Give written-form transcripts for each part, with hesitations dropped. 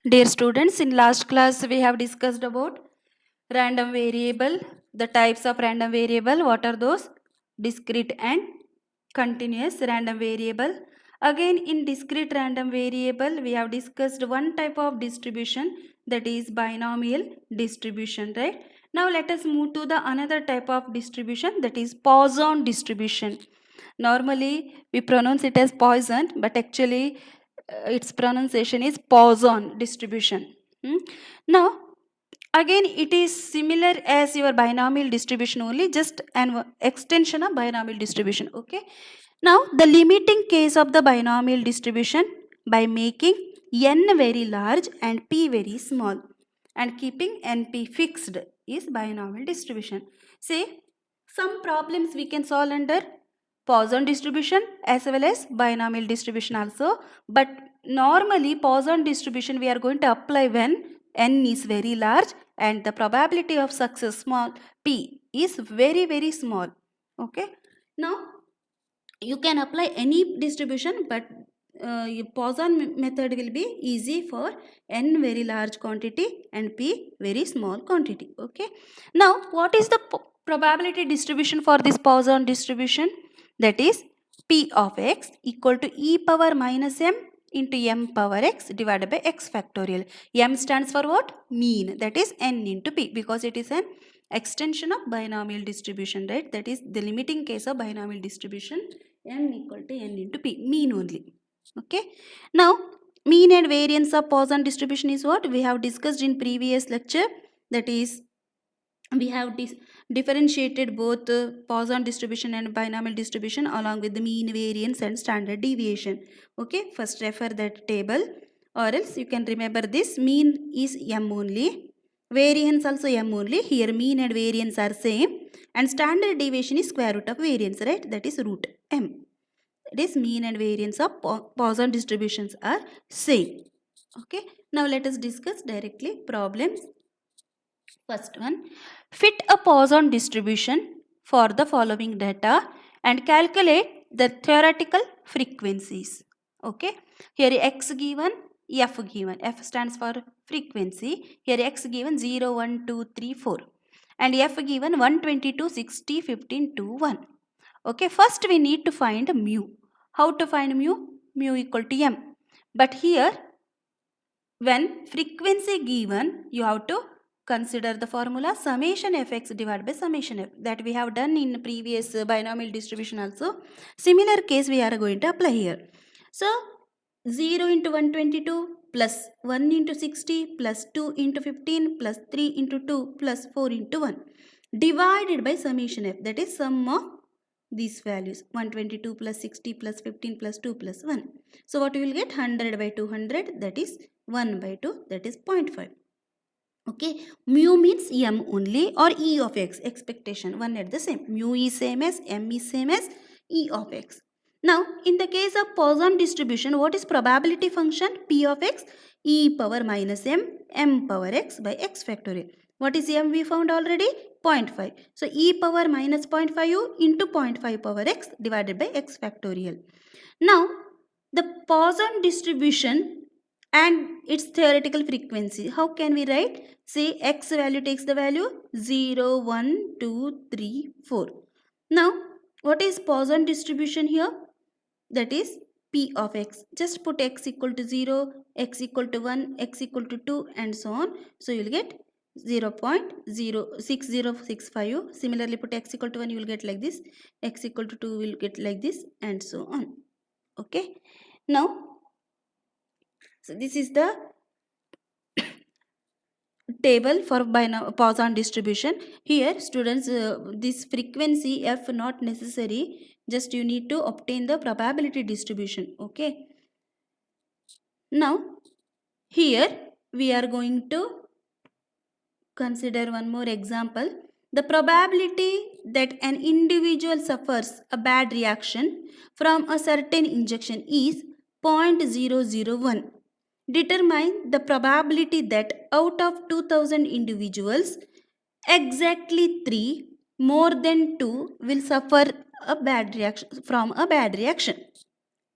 Dear students, in last class we have discussed about random variable, the types of random variable, what are those? Discrete and continuous random variable. Again, in discrete random variable, we have discussed one type of distribution, that is binomial distribution, right? Now let us move to the another type of distribution, that is Poisson distribution. Normally we pronounce it as Poisson, but actually its pronunciation is Poisson distribution. Hmm? Now again it is similar as your binomial distribution, only just an extension of binomial distribution. Okay, now the limiting case of the binomial distribution by making n very large and p very small and keeping np fixed is binomial distribution. Say some problems we can solve under Poisson distribution as well as binomial distribution also, but normally Poisson distribution we are going to apply when n is very large and the probability of success small p is very small. Okay, now you can apply any distribution, but Poisson method will be easy for n very large quantity and p very small quantity. Okay, now what is the probability distribution for this Poisson distribution? That is p of x equal to e power minus m into m power x divided by x factorial. M stands for what? Mean, that is n into p, because it is an extension of binomial distribution, right? That is the limiting case of binomial distribution, m equal to n into p, mean only. Okay, now mean and variance of Poisson distribution is what we have discussed in previous lecture. That is we have differentiated both Poisson distribution and binomial distribution along with the mean, variance and standard deviation. Okay, first refer that table, or else you can remember this. Mean is m only, variance also m only. Here mean and variance are same, and standard deviation is square root of variance, right? That is root m. This mean and variance of Poisson distributions are same. Okay, now let us discuss directly problems. First one, fit a Poisson distribution for the following data and calculate the theoretical frequencies. Okay, here x given, f given. F stands for frequency. Here x given 0, 1, 2, 3, 4 and f given 122, 60, 15, 2, 1. Okay, first we need to find mu. How to find mu? Mu equal to m. But here when frequency given, you have to consider the formula summation fx divided by summation f, that we have done in previous binomial distribution also. Similar case we are going to apply here. So 0 into 122 plus 1 into 60 plus 2 into 15 plus 3 into 2 plus 4 into 1 divided by summation f, that is sum of these values, 122 plus 60 plus 15 plus 2 plus 1. So what you will get? 100 by 200, that is 1 by 2, that is 0.5. Okay, mu means m only, or e of x, expectation, one at the same. Mu is same as m is same as e of x. Now in the case of Poisson distribution, what is probability function? P of x e power minus m power x by x factorial. What is m we found already? 0.5. So e power minus 0.5 into 0.5 power x divided by x factorial. Now the Poisson distribution and its theoretical frequency, how can we write? Say x value takes the value 0, 1, 2, 3, 4. Now what is Poisson distribution here? That is p of x. Just put x equal to 0, x equal to 1, x equal to 2 and so on. So you will get 0.06065. Similarly put x equal to 1, you will get like this, x equal to 2 will get like this and so on. Okay, now so this is the table for Poisson distribution. Here students, this frequency f not necessary, just you need to obtain the probability distribution. Okay, now here we are going to consider one more example. The probability that an individual suffers a bad reaction from a certain injection is 0.001. Determine the probability that out of 2000 individuals, exactly 3 more than 2 will suffer a bad reaction from a bad reaction.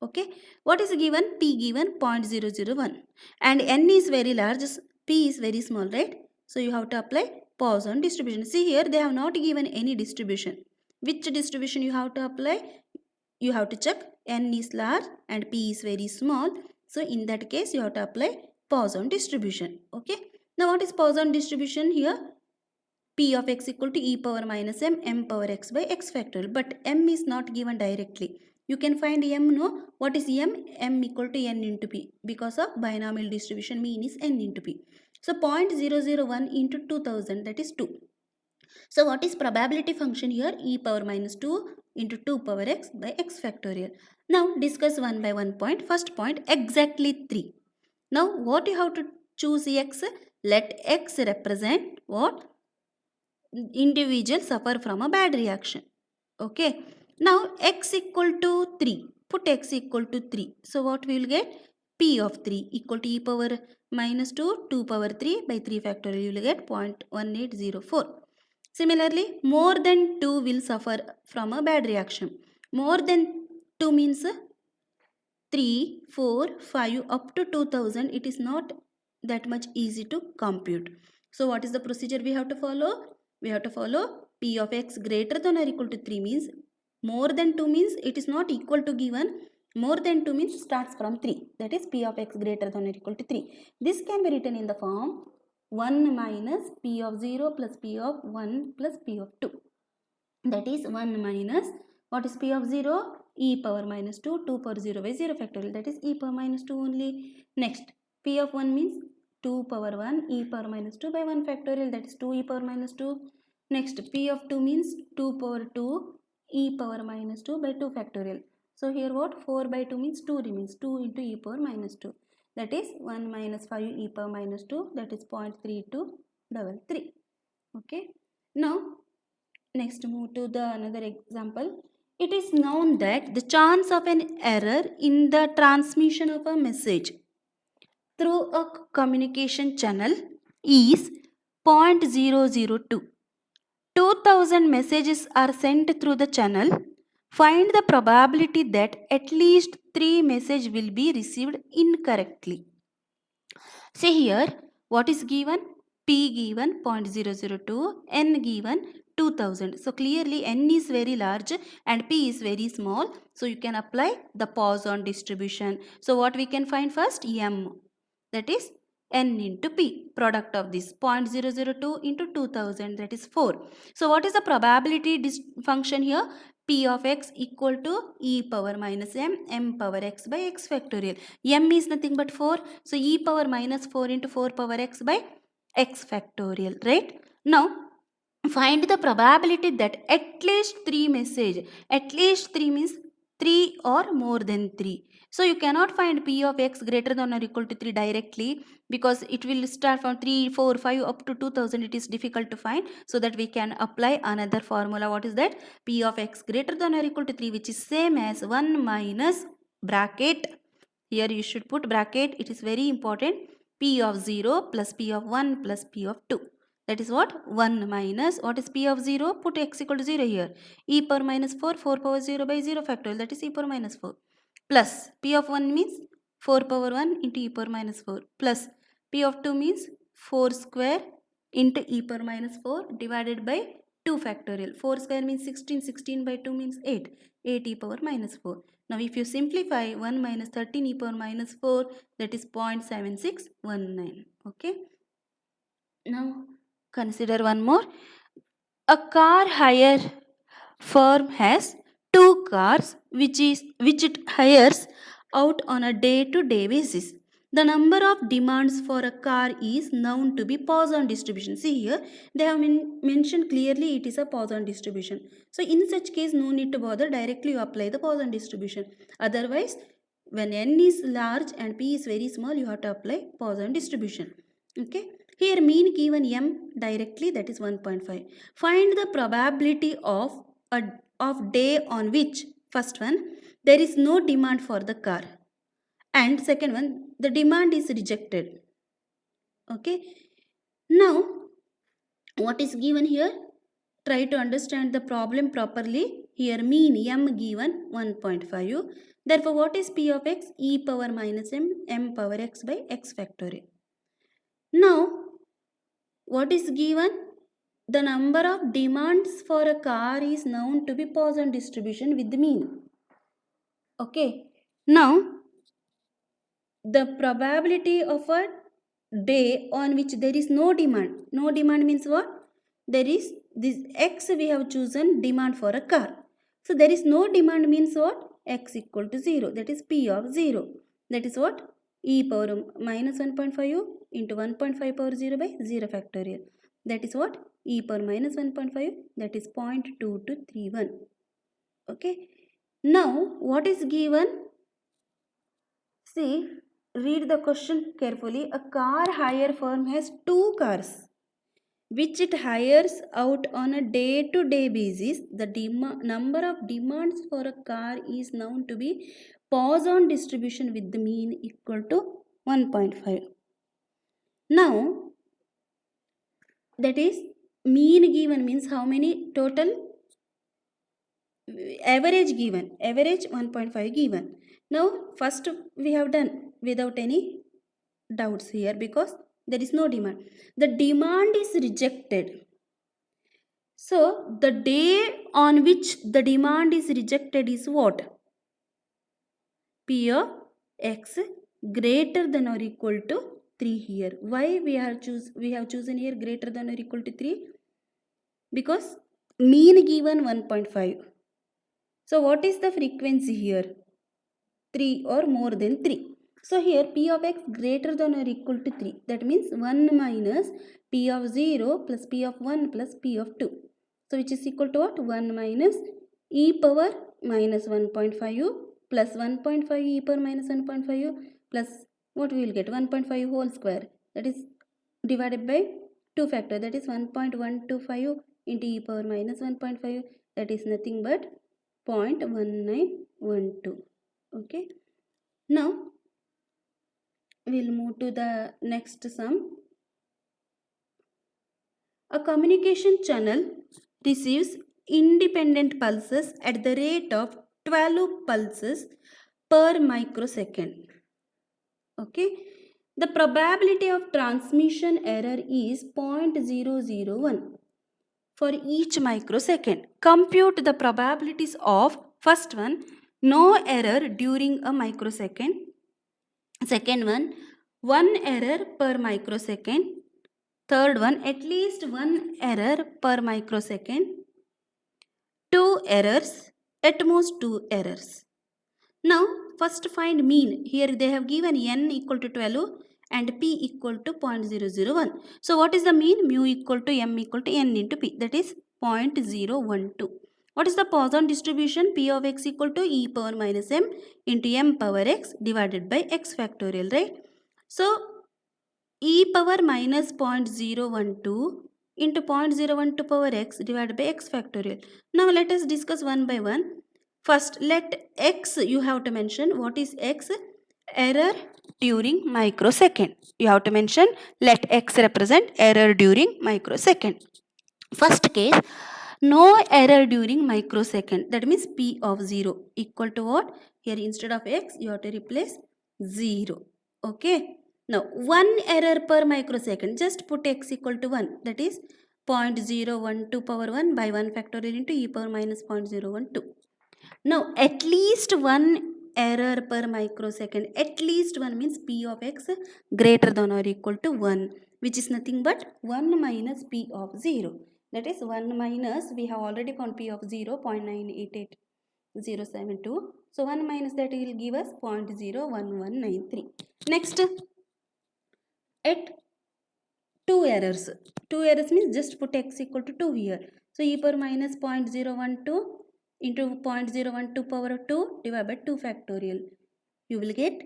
Okay, what is given? P given 0.001 and n is very large, p is very small, right? So you have to apply Poisson distribution. See here, they have not given any distribution. Which distribution you have to apply? You have to check n is large and p is very small. So in that case, you have to apply Poisson distribution. Okay, now what is Poisson distribution here? P of x equal to e power minus m power x by x factorial. But m is not given directly. You can find m, no? What is m? M equal to n into p. Because of binomial distribution, mean is n into p. So 0.001 into 2000, that is 2. So what is probability function here? E power minus 2 into 2 power x by x factorial. Now discuss one by one point. First point, exactly 3. Now what you have to choose x? Let x represent what? Individual suffer from a bad reaction. Okay, now x equal to 3, put x equal to 3. So what we will get? P of 3 equal to e power minus 2 2 power 3 by 3 factorial. You will get 0.1804. Similarly, more than 2 will suffer from a bad reaction. More than 2 means 3, 4, 5 up to 2000. It is not that much easy to compute. So what is the procedure we have to follow? We have to follow P of x greater than or equal to 3 means more than 2 means it is not equal to given. More than 2 means starts from 3. That is P of x greater than or equal to 3. This can be written in the form 1 minus P of 0 plus P of 1 plus P of 2. That is 1 minus, what is P of 0? E power minus 2, 2 power 0 by 0 factorial. That is e power minus 2 only. Next, P of 1 means 2 power 1 e power minus 2 by 1 factorial. That is 2 e power minus 2. Next, P of 2 means 2 power 2 e power minus 2 by 2 factorial. So here what? 4 by 2 means 2 remains. 2 into e power minus 2. That is 1 minus 5 e power minus 2. That is 0.3233. Okay. Now, next move to the another example. It is known that the chance of an error in the transmission of a message through a communication channel is 0.002. 2000 messages are sent through the channel. Find the probability that at least 3 messages will be received incorrectly. See here, what is given? P given 0.002, N given 2000. So clearly N is very large and P is very small. So you can apply the Poisson distribution. So what we can find first? M. That is N into P. Product of this 0.002 into 2000, that is 4. So what is the probability function here? P of x equal to e power minus m power x by x factorial. M is nothing but 4. So e power minus 4 into 4 power x by x factorial, right? Now find the probability that at least 3 message. At least 3 means 3 or more than 3. So you cannot find P of x greater than or equal to 3 directly because it will start from 3, 4, 5 up to 2000. It is difficult to find. So that we can apply another formula. What is that? P of x greater than or equal to 3, which is same as 1 minus bracket. Here you should put bracket. It is very important. P of 0 plus P of 1 plus P of 2. That is what? 1 minus, what is P of 0? Put x equal to 0 here. E power minus 4, 4 power 0 by 0 factorial. That is e power minus 4. Plus P of 1 means 4 power 1 into e power minus 4. Plus P of 2 means 4 square into e power minus 4 divided by 2 factorial. 4 square means 16. 16 by 2 means 8. 8 e power minus 4. Now if you simplify 1 minus 13 e power minus 4, that is 0.7619. Okay. Now consider one more. A car hire firm has 2 cars which it hires out on a day-to-day basis. The number of demands for a car is known to be Poisson distribution. See here, they have mentioned clearly it is a Poisson distribution. So in such case, no need to bother, directly you apply the Poisson distribution. Otherwise, when n is large and p is very small, you have to apply Poisson distribution. Okay. Here mean given m directly, that is 1.5. Find the probability of day on which, first one, there is no demand for the car, and second one, the demand is rejected. Okay. Now what is given here? Try to understand the problem properly. Here mean m given 1.5. Therefore, what is p of x? E power minus m power x by x factorial. Now, what is given? The number of demands for a car is known to be Poisson distribution with the mean. Okay. Now, the probability of a day on which there is no demand. No demand means what? There is this x we have chosen demand for a car. So there is no demand means what? X equal to 0. That is p of 0. That is what? E power minus 1.5 into 1.5 power 0 by 0 factorial. That is what? E power minus 1.5. That is 0.2231. Okay. Now what is given? See, read the question carefully. A car hire firm has 2 cars which it hires out on a day-to-day basis. The number of demands for a car is known to be Poisson distribution with the mean equal to 1.5. Now, that is mean given means how many total? Average given. Average 1.5 given. Now, first we have done without any doubts here because there is no demand. The demand is rejected. So, the day on which the demand is rejected is what? P of x greater than or equal to 3 here. Why we have chosen here greater than or equal to 3? Because mean given 1.5. So, what is the frequency here? 3 or more than 3. So, here p of x greater than or equal to 3. That means 1 minus p of 0 plus p of 1 plus p of 2. So, which is equal to what? 1 minus e power minus 1.5 plus 1.5 e power minus 1.5 plus what we will get? 1.5 whole square. That is divided by 2 factor. That is 1.125 into e power minus 1.5. That is nothing but 0.1912. Okay. Now, we will move to the next sum. A communication channel receives independent pulses at the rate of 12 pulses per microsecond. Okay. The probability of transmission error is 0.001 for each microsecond. Compute the probabilities of first one, no error during a microsecond. Second one error per microsecond. Third one, at least one error per microsecond. 2 errors, at most 2 errors. Now, first find mean. Here they have given n equal to 12 and p equal to 0.001. So, what is the mean? Mu equal to m equal to n into p. That is 0.012. What is the Poisson distribution? P of x equal to e power minus m into m power x divided by x factorial, right? So, e power minus 0.012 into 0.012 power x divided by x factorial. Now, let us discuss one by one. First, let x, you have to mention what is x? Error during microsecond. You have to mention let x represent error during microsecond. First case, no error during microsecond. That means p of 0 equal to what? Here instead of x, you have to replace 0. Okay. Now, 1 error per microsecond. Just put x equal to 1. That is 0.012 power 1 by 1 factorial into e power minus 0.012. Now, at least one error per microsecond. At least one means p of x greater than or equal to 1, which is nothing but 1 minus p of 0. That is 1 minus, we have already found p of 0, 0.988072. So, 1 minus that will give us 0.01193. Next, at 2 errors. 2 errors means just put x equal to 2 here. So, e power minus 0.012 into 0.012 power 2 divided by 2 factorial. You will get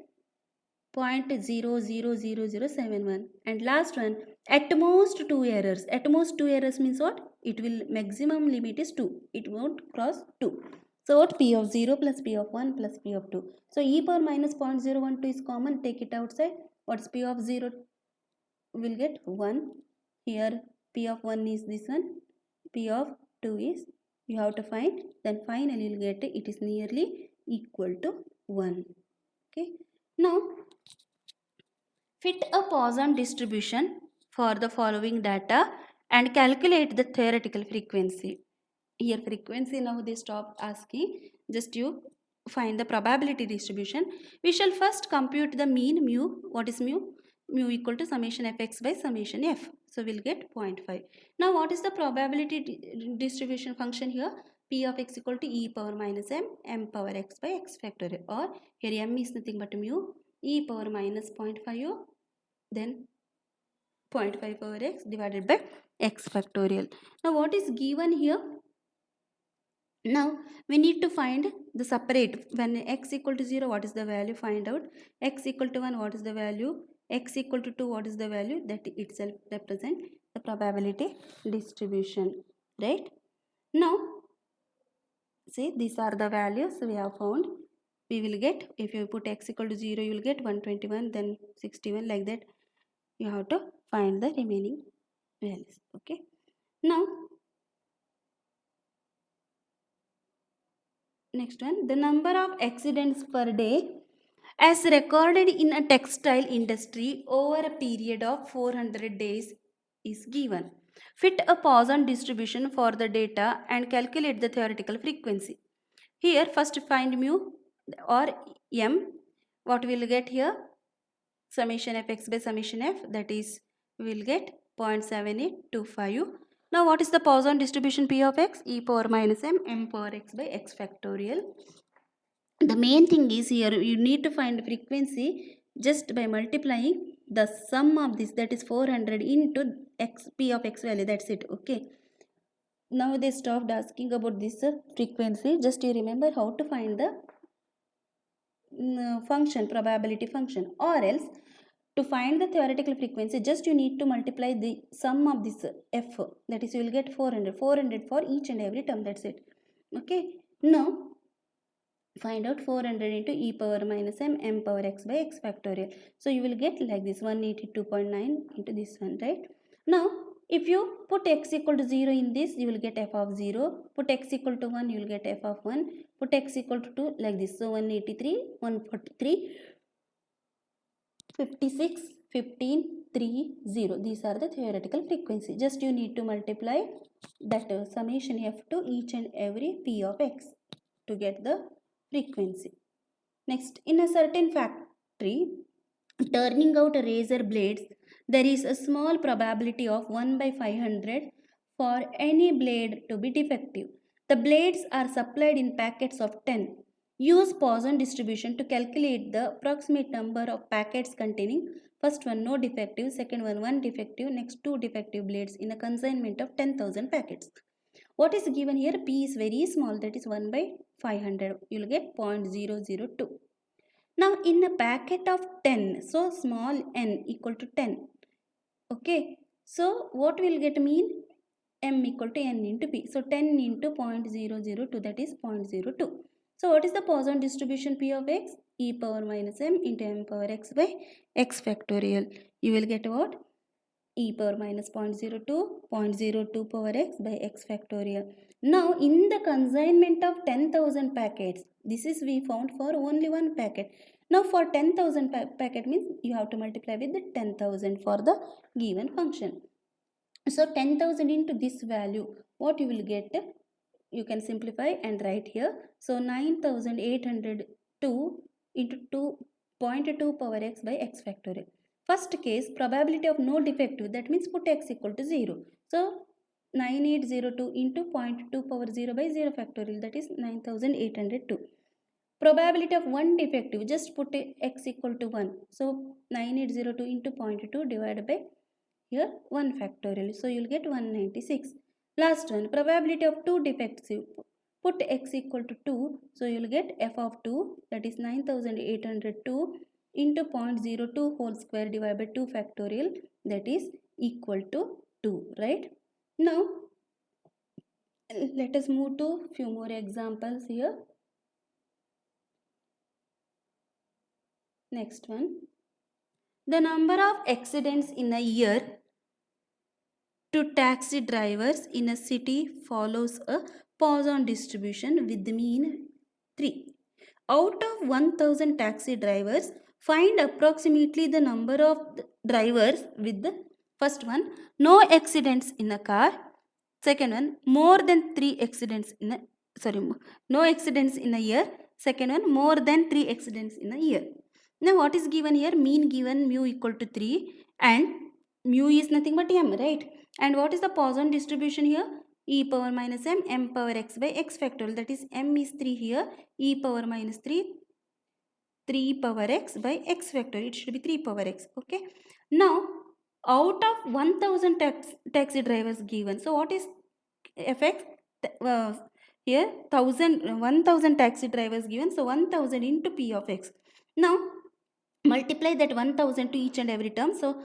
0.000071. And last one, at most 2 errors. At most 2 errors means what? It will, maximum limit is 2. It won't cross 2. So what? P of 0 plus P of 1 plus P of 2. So e power minus 0.012 is common. Take it outside. What's P of 0? We'll get 1. Here P of 1 is this one. P of 2 is you have to find, then finally you'll get it is nearly equal to 1. Okay, now fit a Poisson distribution for the following data and calculate the theoretical frequency. Here frequency, now they stop asking, just you find the probability distribution. We shall first compute the mean mu. What is mu? Mu equal to summation fx by summation f. So we'll get 0.5. Now what is the probability distribution function here? P of x equal to e power minus m power x by x factorial, or here m is nothing but mu, e power minus 0.5 then 0.5 power x divided by x factorial. Now what is given here? Now we need to find the separate. When x equal to 0, what is the value? Find out. X equal to 1, what is the value? X equal to 2, what is the value? That itself represent the probability distribution, right? Now see, these are the values we have found. We will get, if you put x equal to 0, you will get 121, then 61, like that. You have to find the remaining values. Okay, now next one, the number of accidents per day as recorded in a textile industry over a period of 400 days is given. Fit a Poisson distribution for the data and calculate the theoretical frequency. Here first find mu or m. What we will get here? Summation f x by summation f, that is we will get 0.7825. Now what is the Poisson distribution P of x? E power minus m power x by x factorial. The main thing is here you need to find frequency just by multiplying the sum of this, that is 400 into x p of x value, that's it. Okay, now they stopped asking about this frequency. Just you remember how to find the function, probability function, or else to find the theoretical frequency just you need to multiply the sum of this f, that is you will get 400 for each and every term, that's it. Okay, now find out 400 into e power minus m power x by x factorial. So you will get like this 182.9 into this one, right? Now if you put x equal to 0 in this, you will get f of 0. Put x equal to 1, you will get f of 1. Put x equal to 2, like this. So 183, 143, 56, 15, 3, 0. These are the theoretical frequency. Just you need to multiply that summation f to each and every p of x to get the frequency. Next, in a certain factory turning out razor blades, there is a small probability of 1 by 500 for any blade to be defective. The blades are supplied in packets of 10. Use Poisson distribution to calculate the approximate number of packets containing first one no defective, second one defective, next 2 defective blades in a consignment of 10,000 packets. What is given here? P is very small, that is 1 by 500. You will get 0.002. Now in a packet of 10, so small n equal to 10. Okay, so what will get mean? M equal to n into p. So 10 into 0.002, that is 0.02. So what is the Poisson distribution P of x? E power minus m into m power x by x factorial. You will get what? E power minus 0.02 power x by x factorial. Now in the consignment of 10,000 packets, this is we found for only one packet. Now for 10,000 packet means you have to multiply with the 10,000 for the given function. So 10,000 into this value, what you will get? You can simplify and write here. So 9,802 into 2.2 power x by x factorial. First case, probability of no defective, that means put x equal to 0. So 9802 into 0.2 power 0 by 0 factorial, that is 9802. Probability of one defective, just put x equal to 1. So 9802 into 0.2 divided by here 1 factorial. So you will get 196. Last one, probability of two defective. Put x equal to 2. So you will get f of 2, that is 9802 into 0.02 whole square divided by 2 factorial, that is equal to 2, right? Now let us move to few more examples here. Next one, the number of accidents in a year to taxi drivers in a city follows a Poisson distribution with mean 3. Out of 1000 taxi drivers, find approximately the number of drivers with the first one, no accidents in a car. Second one, more than 3 accidents in a, no accidents in a year. Second one, more than 3 accidents in a year. Now what is given here? Mean given mu equal to 3 and mu is nothing but m, right? And what is the Poisson distribution here? E power minus m power x by x factorial. That is m is 3 here, e power minus 3 power x by x factorial. It should be 3 power x. Okay. Now out of 1000 taxi drivers given. So what is fx? Here 1000 taxi drivers given. So 1000 into p of x. Now multiply that 1000 to each and every term. So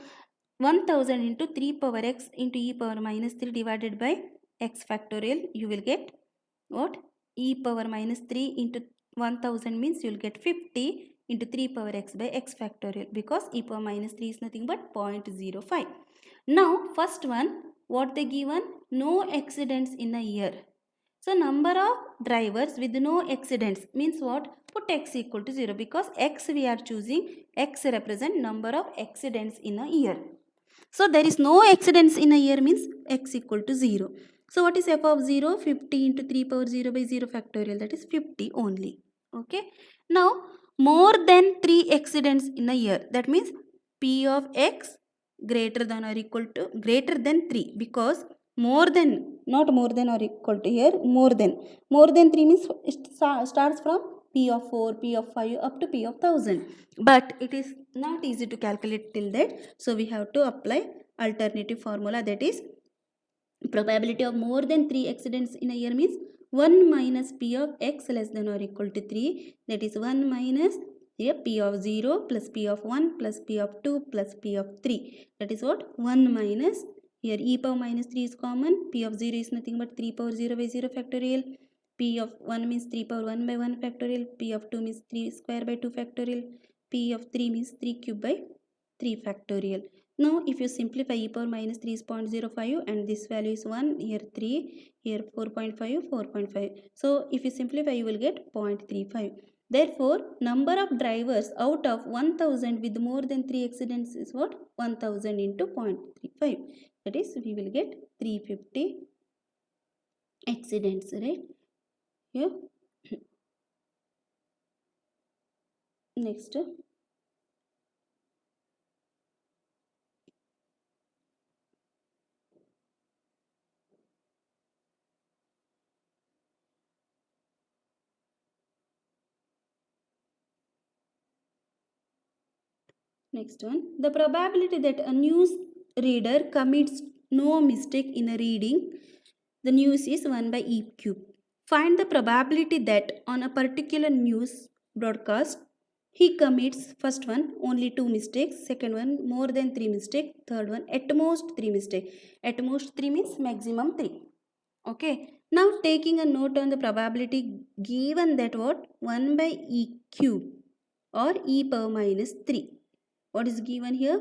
1000 into 3 power x into e power minus 3 divided by x factorial, you will get what? E power minus 3 into 1000 means you will get 50 into 3 power x by x factorial, because e power minus 3 is nothing but 0.05. Now first one, what they given? No accidents in a year. So number of drivers with no accidents means what? Put x equal to 0, because x we are choosing, x represent number of accidents in a year. So there is no accidents in a year means x equal to 0. So what is f of 0? 50 into 3 power 0 by 0 factorial, that is 50 only. Okay. Now more than 3 accidents in a year, that means p of x greater than or equal to greater than 3, because more than, not more than or equal to, here more than 3 means it starts from p of 4, p of 5 up to p of 1000, but it is not easy to calculate till that, so we have to apply alternative formula, that is probability of more than 3 accidents in a year means 1 minus p of x less than or equal to 3, that is 1 minus here p of 0 plus p of 1 plus p of 2 plus p of 3, that is what? 1 minus, here e power minus 3 is common, p of 0 is nothing but 3 power 0 by 0 factorial, p of 1 means 3 power 1 by 1 factorial, p of 2 means 3 square by 2 factorial, p of 3 means 3 cube by 3 factorial. Now if you simplify, e power minus 3 is 0.05 and this value is 1, here 3, here 4.5, 4.5. So if you simplify, you will get 0.35. Therefore, number of drivers out of 1000 with more than 3 accidents is what? 1000 into 0.35. That is, we will get 350 accidents, right? Here. Next. Next one, the probability that a news reader commits no mistake in reading the news is 1 by e cube. Find the probability that on a particular news broadcast he commits, first one, only 2 mistakes, second one, more than 3 mistakes, third one, at most 3 mistakes. At most 3 means maximum 3. Okay. Now taking a note on the probability given that what? 1 by e cube or e power minus 3. What is given here?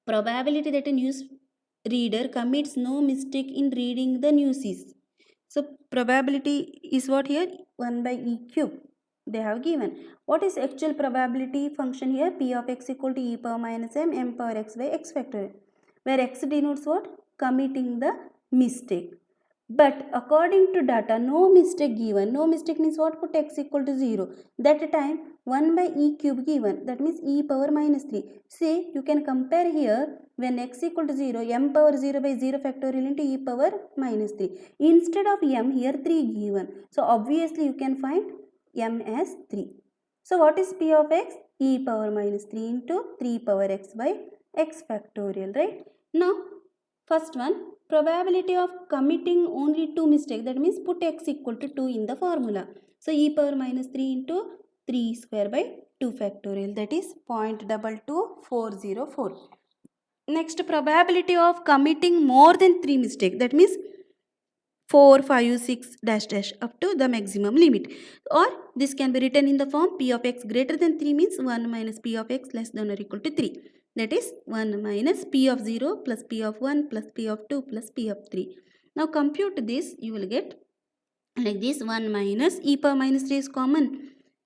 Probability that a news reader commits no mistake in reading the news is. So probability is what here? 1 by e cube. They have given. What is actual probability function here? P of x equal to e power minus m power x by x factorial. Where x denotes what? Committing the mistake. But according to data, no mistake given. No mistake means what? Put x equal to 0. That time 1 by e cube given. That means e power minus 3. See, you can compare here when x equal to 0, m power 0 by 0 factorial into e power minus 3. Instead of m, here 3 given. So obviously you can find m as 3. So what is p of x? E power minus 3 into 3 power x by x factorial, right? Now, first one, probability of committing only 2 mistakes, that means put x equal to 2 in the formula. So e power minus 3 into 3 square by 2 factorial, that is 0.22404. Next, probability of committing more than 3 mistakes, that means 4, 5, 6 dash dash up to the maximum limit, or this can be written in the form p of x greater than 3 means 1 minus p of x less than or equal to 3, that is 1 minus p of 0 plus p of 1 plus p of 2 plus p of 3. Now compute this, you will get like this. 1 minus e power minus 3 is common.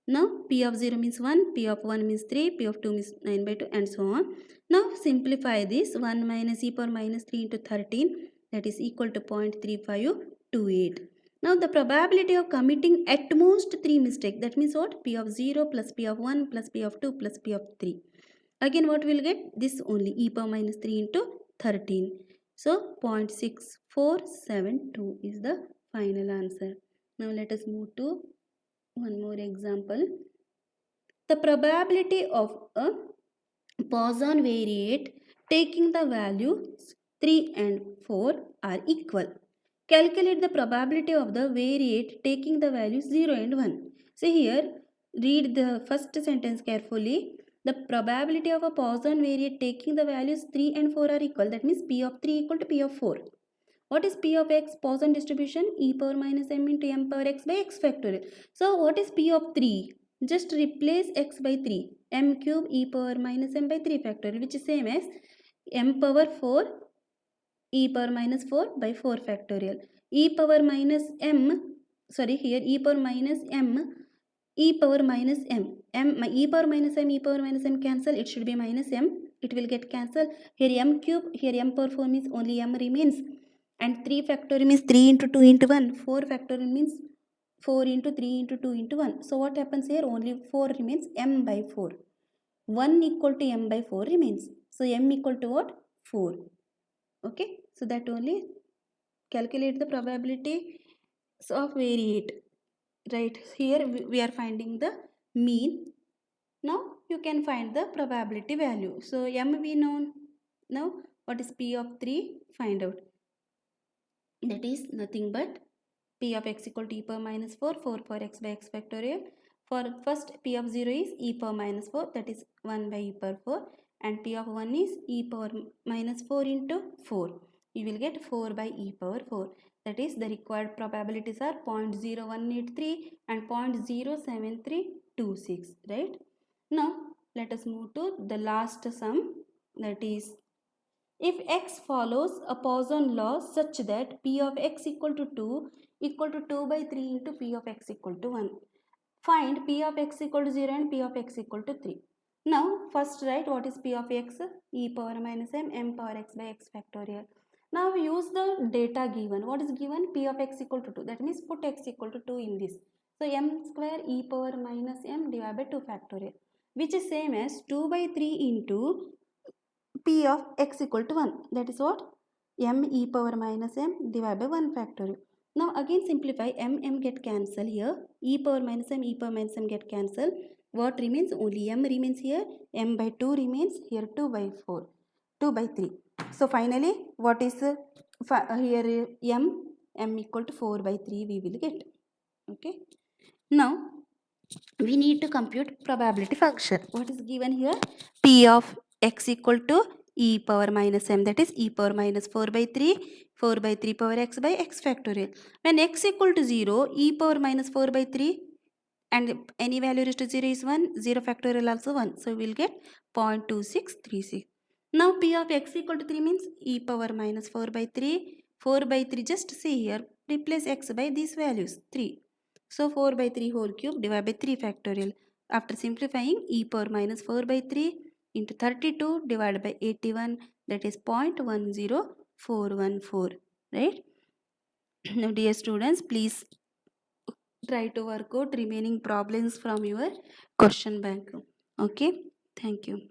Now p of 0 means 1, p of 1 means 3, p of 2 means 9 by 2 and so on. Now simplify this. 1 minus e power minus 3 into 13, that is equal to 0.3528. Now the probability of committing at most 3 mistakes, that means what? P of 0 plus p of 1 plus p of 2 plus p of 3. Again what we will get? This only, e power minus 3 into 13. So 0.6472 is the final answer. Now let us move to one more example. The probability of a Poisson variate taking the values 3 and 4 are equal. Calculate the probability of the variate taking the values 0 and 1. See here, read the first sentence carefully. The probability of a Poisson variate taking the values 3 and 4 are equal. That means P of 3 equal to P of 4. What is P of x? Poisson distribution, e power minus m into m power x by x factorial. So what is P of 3? Just replace x by 3. M cube e power minus m by 3 factorial, which is same as m power 4 e power minus 4 by 4 factorial. E power minus m, sorry here e power minus m, e power minus m. E power minus m cancel. It should be minus m. It will get cancelled. Here m cube, here m power 4 means only m remains. And 3 factorial means 3 into 2 into 1. 4 factorial means 4 into 3 into 2 into 1. So what happens here? Only 4 remains, m by 4. 1 equal to m by 4 remains. So m equal to what? 4. Okay. So that only calculate the probability of variate. Right. Here we are finding the mean. Now you can find the probability value. So m we know. Now what is p of 3? Find out. That is nothing but p of x equal to e power minus 4, 4 for x by x factorial. For first p of 0 is e power minus 4, that is 1 by e power 4, and p of 1 is e power minus 4 into 4. You will get 4 by e power 4. That is the required probabilities are 0.0183 and 0.07326, right? Now let us move to the last sum, that is if x follows a Poisson law such that p of x equal to 2 by 3 into p of x equal to 1. Find p of x equal to 0 and p of x equal to 3. Now first write what is p of x, e power minus m power x by x factorial. Now we use the data given. What is given? P of x equal to 2. That means put x equal to 2 in this. So m square e power minus m divided by 2 factorial, which is same as 2 by 3 into p of x equal to 1. That is what? M e power minus m divided by 1 factorial. Now again simplify. M get cancelled here. E power minus m get cancelled. What remains? Only m remains here. M by 2 remains here. 2 by 4. 2 by 3. So finally what is here m equal to 4 by 3 we will get. Okay. Now we need to compute probability function. What is given here? P of x equal to e power minus m, that is e power minus 4 by 3, 4 by 3 power x by x factorial. When x equal to 0, e power minus 4 by 3 and any value raised to 0 is 1, 0 factorial also 1. So we will get 0.2636. Now p of x equal to 3 means e power minus 4 by 3, 4 by 3, just see here, replace x by these values 3. So 4 by 3 whole cube divided by 3 factorial. After simplifying, e power minus 4 by 3 into 32 divided by 81, that is 0.10414, right? Now dear students, please try to work out remaining problems from your question bank. Okay, thank you.